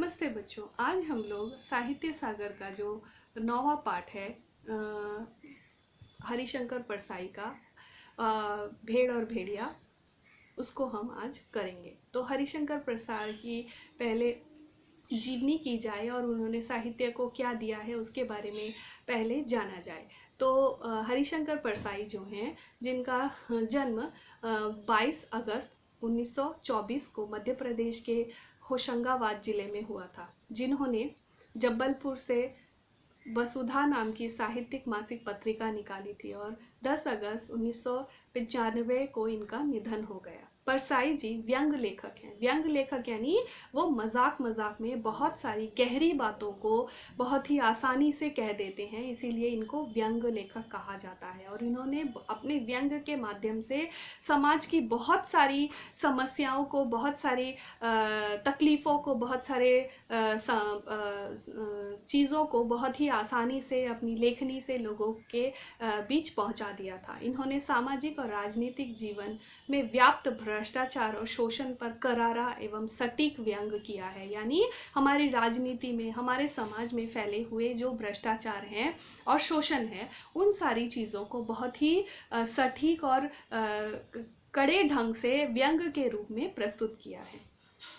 नमस्ते बच्चों। आज हम लोग साहित्य सागर का जो 9वां पाठ है हरिशंकर परसाई का भेड़ और भेड़िया, उसको हम आज करेंगे। तो हरिशंकर परसाई की पहले जीवनी की जाए और उन्होंने साहित्य को क्या दिया है उसके बारे में पहले जाना जाए। तो हरिशंकर परसाई जो हैं, जिनका जन्म 22 अगस्त 1924 को मध्य प्रदेश के होशंगाबाद जिले में हुआ था, जिन्होंने जबलपुर से वसुधा नाम की साहित्यिक मासिक पत्रिका निकाली थी और 10 अगस्त 1995 को इनका निधन हो गया। परसाई जी व्यंग लेखक हैं। व्यंग लेखक यानी वो मजाक मजाक में बहुत सारी गहरी बातों को बहुत ही आसानी से कह देते हैं, इसीलिए इनको व्यंग लेखक कहा जाता है। और इन्होंने अपने व्यंग के माध्यम से समाज की बहुत सारी समस्याओं को, बहुत सारी तकलीफ़ों को, बहुत सारे चीज़ों को बहुत ही आसानी से अपनी लेखनी से लोगों के बीच पहुंचा दिया था। इन्होंने सामाजिक और राजनीतिक जीवन में व्याप्त भ्रष्टाचार और शोषण पर करारा एवं सटीक व्यंग किया है। यानी हमारी राजनीति में, हमारे समाज में फैले हुए जो भ्रष्टाचार हैं और शोषण है, उन सारी चीज़ों को बहुत ही सटीक और कड़े ढंग से व्यंग के रूप में प्रस्तुत किया है।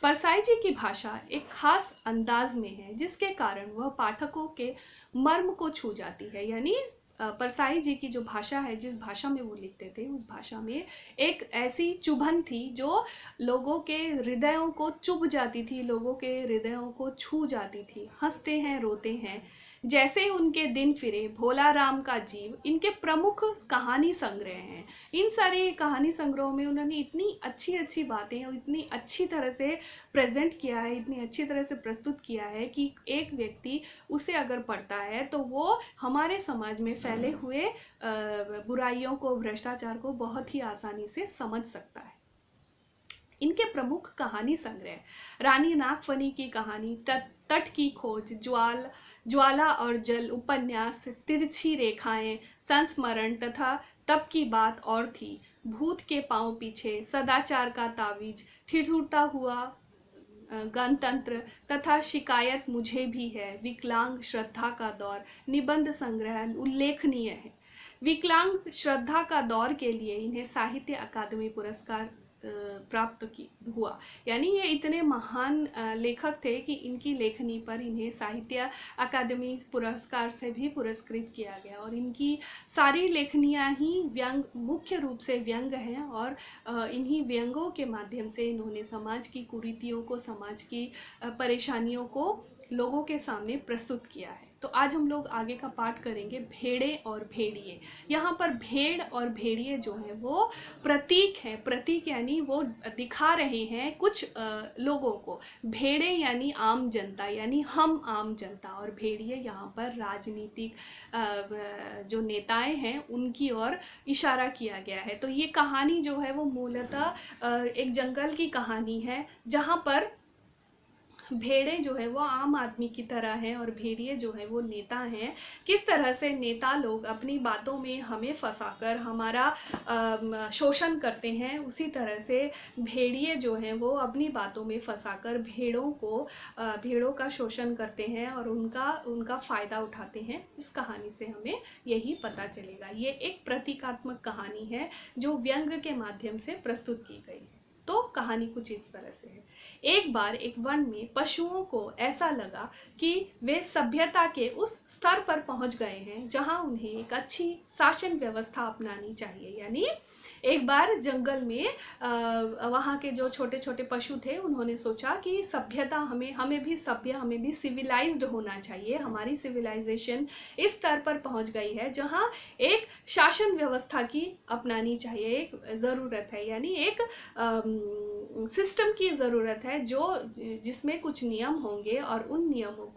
परसाई जी की भाषा एक खास अंदाज में है, जिसके कारण वह पाठकों के मर्म को छू जाती है। यानी परसाई जी की जो भाषा है, जिस भाषा में वो लिखते थे, उस भाषा में एक ऐसी चुभन थी जो लोगों के हृदयों को चुभ जाती थी, लोगों के हृदयों को छू जाती थी। हंसते हैं, रोते हैं, जैसे उनके दिन फिरे, भोला राम का जीव, इनके प्रमुख कहानी संग्रह हैं। इन सारी कहानी संग्रहों में उन्होंने इतनी अच्छी अच्छी बातें और इतनी अच्छी तरह से प्रेजेंट किया है, इतनी अच्छी तरह से प्रस्तुत किया है कि एक व्यक्ति उसे अगर पढ़ता है तो वो हमारे समाज में फैले हुए बुराइयों को, भ्रष्टाचार को बहुत ही आसानी से समझ सकता है। इनके प्रमुख कहानी संग्रह: रानी नागफनी की कहानी, तट की खोज, ज्वाला और जल, उपन्यास, तिरछी रेखाएं, संस्मरण तथा तब की बात और थी, भूत के पांव पीछे, सदाचार का तावीज, ठिठुरता हुआ गणतंत्र तथा शिकायत मुझे भी है, विकलांग श्रद्धा का दौर, निबंध संग्रह उल्लेखनीय है। विकलांग श्रद्धा का दौर के लिए इन्हें साहित्य अकादमी पुरस्कार प्राप्त हुआ। यानी ये इतने महान लेखक थे कि इनकी लेखनी पर इन्हें साहित्य अकादमी पुरस्कार से भी पुरस्कृत किया गया। और इनकी सारी लेखनियाँ ही व्यंग, मुख्य रूप से व्यंग हैं, और इन्हीं व्यंगों के माध्यम से इन्होंने समाज की कुरीतियों को, समाज की परेशानियों को लोगों के सामने प्रस्तुत किया है। तो आज हम लोग आगे का पाठ करेंगे भेड़े और भेड़िए। यहाँ पर भेड़ और भेड़िए जो है वो प्रतीक है। प्रतीक यानी वो दिखा रहे हैं कुछ लोगों को। भेड़े यानी आम जनता, यानी हम आम जनता, और भेड़िए यहाँ पर राजनीतिक जो नेताएं हैं उनकी ओर इशारा किया गया है। तो ये कहानी जो है वो मूलतः एक जंगल की कहानी है, जहाँ पर भेड़े जो है वो आम आदमी की तरह हैं और भेड़िए जो है वो नेता हैं। किस तरह से नेता लोग अपनी बातों में हमें फंसाकर हमारा शोषण करते हैं, उसी तरह से भेड़िए जो हैं वो अपनी बातों में फंसाकर भेड़ों का शोषण करते हैं और उनका फ़ायदा उठाते हैं। इस कहानी से हमें यही पता चलेगा। ये एक प्रतीकात्मक कहानी है जो व्यंग के माध्यम से प्रस्तुत की गई है। तो कहानी कुछ इस तरह से है। एक बार एक वन में पशुओं को ऐसा लगा कि वे सभ्यता के उस स्तर पर पहुंच गए हैं जहां उन्हें एक अच्छी शासन व्यवस्था अपनानी चाहिए। यानी एक बार जंगल में वहाँ के जो छोटे छोटे पशु थे, उन्होंने सोचा कि सभ्यता, हमें भी सभ्य, हमें भी सिविलाइज्ड होना चाहिए। हमारी सिविलाइजेशन इस स्तर पर पहुँच गई है जहाँ एक शासन व्यवस्था की अपनानी चाहिए, एक ज़रूरत है। यानी एक सिस्टम की ज़रूरत है जिसमें कुछ नियम होंगे, और उन नियमों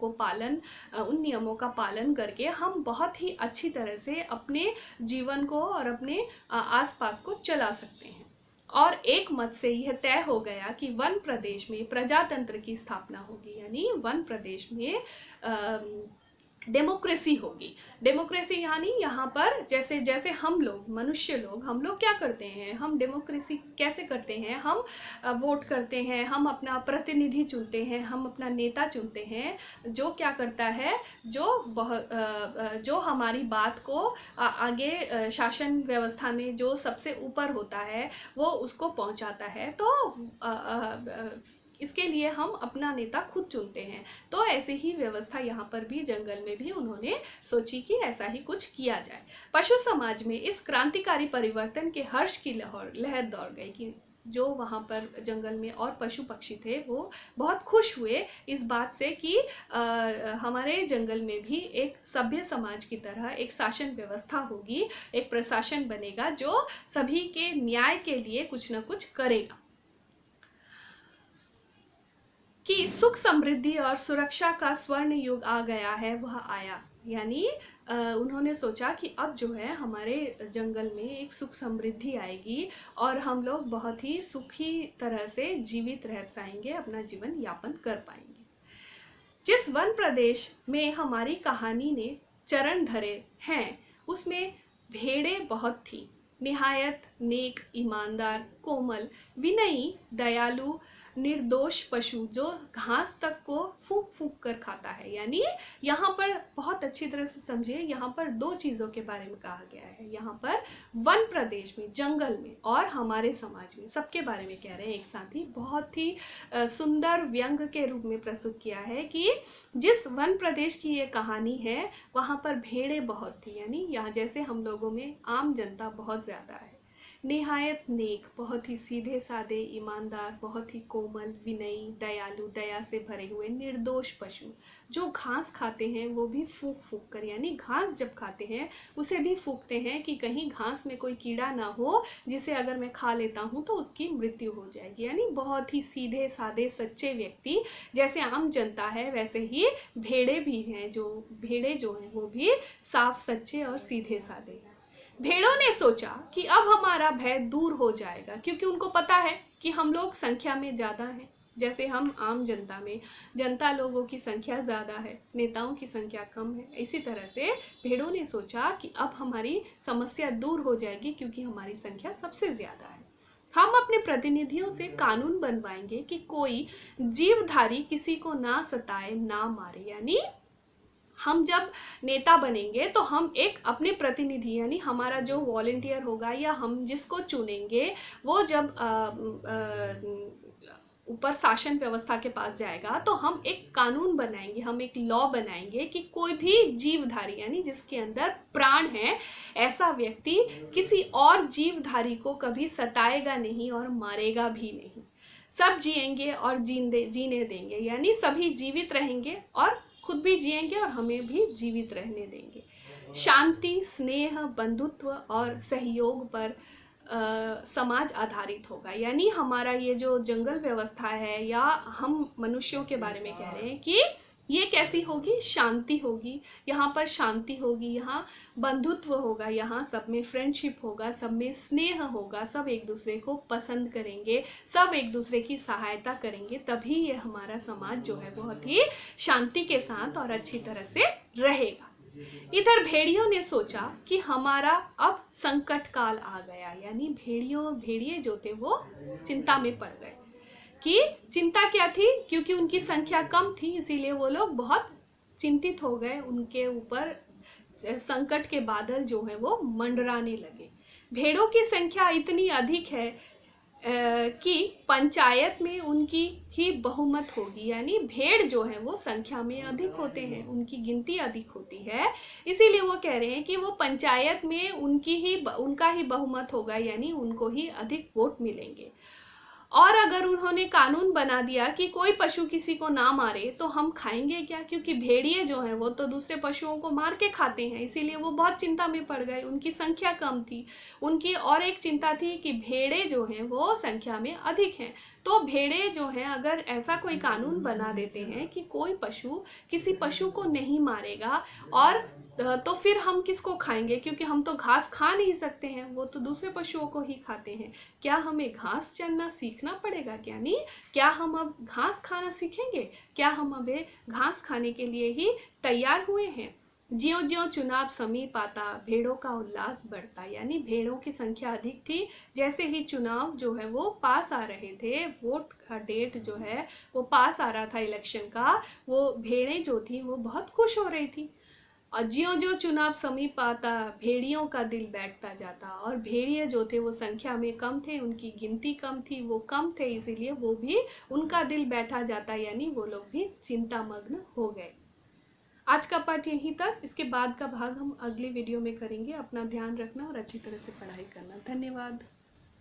का पालन करके हम बहुत ही अच्छी तरह से अपने जीवन को और अपने आसपास को चला सकते हैं। और एक मत से यह तय हो गया कि वन प्रदेश में प्रजातंत्र की स्थापना होगी। यानी वन प्रदेश में डेमोक्रेसी होगी। डेमोक्रेसी यानी यहाँ पर जैसे जैसे हम लोग मनुष्य लोग हम लोग क्या करते हैं, हम डेमोक्रेसी कैसे करते हैं, हम वोट करते हैं, हम अपना प्रतिनिधि चुनते हैं, हम अपना नेता चुनते हैं जो क्या करता है, जो हमारी बात को आगे शासन व्यवस्था में जो सबसे ऊपर होता है वो उसको पहुंचाता है। तो इसके लिए हम अपना नेता खुद चुनते हैं। तो ऐसे ही व्यवस्था यहाँ पर भी जंगल में भी उन्होंने सोची कि ऐसा ही कुछ किया जाए। पशु समाज में इस क्रांतिकारी परिवर्तन के हर्ष की लहर दौड़ गई कि जो वहाँ पर जंगल में और पशु पक्षी थे वो बहुत खुश हुए इस बात से कि हमारे जंगल में भी एक सभ्य समाज की तरह एक शासन व्यवस्था होगी, एक प्रशासन बनेगा जो सभी के न्याय के लिए कुछ न कुछ करेगा। कि सुख समृद्धि और सुरक्षा का स्वर्ण युग आ गया है वह आया। यानी उन्होंने सोचा कि अब जो है हमारे जंगल में एक सुख समृद्धि आएगी और हम लोग बहुत ही सुखी तरह से जीवित रह पाएंगे, अपना जीवन यापन कर पाएंगे। जिस वन प्रदेश में हमारी कहानी ने चरण धरे हैं उसमें भेड़ें बहुत थी, निहायत नेक, ईमानदार, कोमल, विनयी, दयालु, निर्दोष पशु जो घास तक को फूंक फूंक कर खाता है। यानी यहाँ पर बहुत अच्छी तरह से समझिए, यहाँ पर दो चीजों के बारे में कहा गया है। यहाँ पर वन प्रदेश में, जंगल में और हमारे समाज में, सबके बारे में कह रहे हैं एक साथ ही। बहुत ही सुंदर व्यंग के रूप में प्रस्तुत किया है कि जिस वन प्रदेश की ये कहानी है वहाँ पर भेड़ें बहुत थी। यानी यहाँ जैसे हम लोगों में आम जनता बहुत ज्यादा है। निहायत नेक, बहुत ही सीधे साधे, ईमानदार, बहुत ही कोमल, विनयी, दयालु, दया से भरे हुए, निर्दोष पशु जो घास खाते हैं वो भी फूंक फूंक कर, यानी घास जब खाते हैं उसे भी फूंकते हैं कि कहीं घास में कोई कीड़ा ना हो जिसे अगर मैं खा लेता हूँ तो उसकी मृत्यु हो जाएगी। यानी बहुत ही सीधे साधे सच्चे व्यक्ति, जैसे आम जनता है वैसे ही भेड़े भी हैं, जो भेड़े जो हैं वो भी साफ, सच्चे और सीधे साधे हैं। भेड़ों ने सोचा कि अब हमारा भय दूर हो जाएगा, क्योंकि उनको पता है कि हम लोग संख्या में ज़्यादा हैं। जैसे हम आम जनता में, जनता लोगों की संख्या ज़्यादा है, नेताओं की संख्या कम है, इसी तरह से भेड़ों ने सोचा कि अब हमारी समस्या दूर हो जाएगी क्योंकि हमारी संख्या सबसे ज़्यादा है। हम अपने प्रतिनिधियों से कानून बनवाएंगे कि कोई जीवधारी किसी को ना सताए, ना मारे। यानी हम जब नेता बनेंगे तो हम एक अपने प्रतिनिधि, यानी हमारा जो वॉलंटियर होगा या हम जिसको चुनेंगे वो जब ऊपर शासन व्यवस्था के पास जाएगा तो हम एक कानून बनाएंगे, हम एक लॉ बनाएंगे कि कोई भी जीवधारी, यानी जिसके अंदर प्राण है, ऐसा व्यक्ति किसी और जीवधारी को कभी सताएगा नहीं और मारेगा भी नहीं। सब जिएंगे और जीने देंगे, यानी सभी जीवित रहेंगे और खुद भी जिएंगे और हमें भी जीवित रहने देंगे। शांति, स्नेह, बंधुत्व और सहयोग पर समाज आधारित होगा। यानी हमारा ये जो जंगल व्यवस्था है या हम मनुष्यों के बारे में कह रहे हैं कि ये कैसी होगी, शांति होगी। यहाँ पर शांति होगी, यहाँ बंधुत्व होगा, यहाँ सब में फ्रेंडशिप होगा, सब में स्नेह होगा, सब एक दूसरे को पसंद करेंगे, सब एक दूसरे की सहायता करेंगे, तभी ये हमारा समाज जो है बहुत ही शांति के साथ और अच्छी तरह से रहेगा। इधर भेड़ियों ने सोचा कि हमारा अब संकट काल आ गया। यानी भेड़िए जो थे वो चिंता में पड़ गए। कि चिंता क्या थी, क्योंकि उनकी संख्या कम थी इसीलिए वो लोग बहुत चिंतित हो गए। उनके ऊपर संकट के बादल जो है वो मंडराने लगे। भेड़ों की संख्या इतनी अधिक है कि पंचायत में उनकी ही बहुमत होगी। यानी भेड़ जो है वो संख्या में अधिक होते हैं, उनकी गिनती अधिक होती है, इसीलिए वो कह रहे हैं कि वो पंचायत में उनका ही बहुमत होगा, यानी उनको ही अधिक वोट मिलेंगे। और अगर उन्होंने कानून बना दिया कि कोई पशु किसी को ना मारे तो हम खाएंगे क्या, क्योंकि भेड़िए जो हैं वो तो दूसरे पशुओं को मार के खाते हैं। इसीलिए वो बहुत चिंता में पड़ गए, उनकी संख्या कम थी। उनकी और एक चिंता थी कि भेड़े जो हैं वो संख्या में अधिक हैं। तो भेड़े जो हैं अगर ऐसा कोई कानून बना देते हैं कि कोई पशु किसी पशु को नहीं मारेगा और तो फिर हम किसको खाएंगे, क्योंकि हम तो घास खा नहीं सकते हैं, वो तो दूसरे पशुओं को ही खाते हैं। क्या हमें घास चरना सीखना पड़ेगा क्या? नहीं, क्या हम अब घास खाना सीखेंगे? क्या हम अभी घास खाने के लिए ही तैयार हुए हैं? ज्यों ज्यों चुनाव समीप आता भेड़ों का उल्लास बढ़ता, यानी भेड़ों की संख्या अधिक थी। जैसे ही चुनाव जो है वो पास आ रहे थे, वोट का डेट जो है वो पास आ रहा था इलेक्शन का, वो भेड़ें जो थी वो बहुत खुश हो रही थी। और ज्यों ज्यों चुनाव समीप आता भेड़ियों का दिल बैठता जाता, और भेड़िए जो थे वो संख्या में कम थे, उनकी गिनती कम थी, वो कम थे, इसीलिए वो भी उनका दिल बैठा जाता, यानी वो लोग भी चिंतामग्न हो गए। आज का पाठ यहीं तक, इसके बाद का भाग हम अगली वीडियो में करेंगे। अपना ध्यान रखना और अच्छी तरह से पढ़ाई करना। धन्यवाद।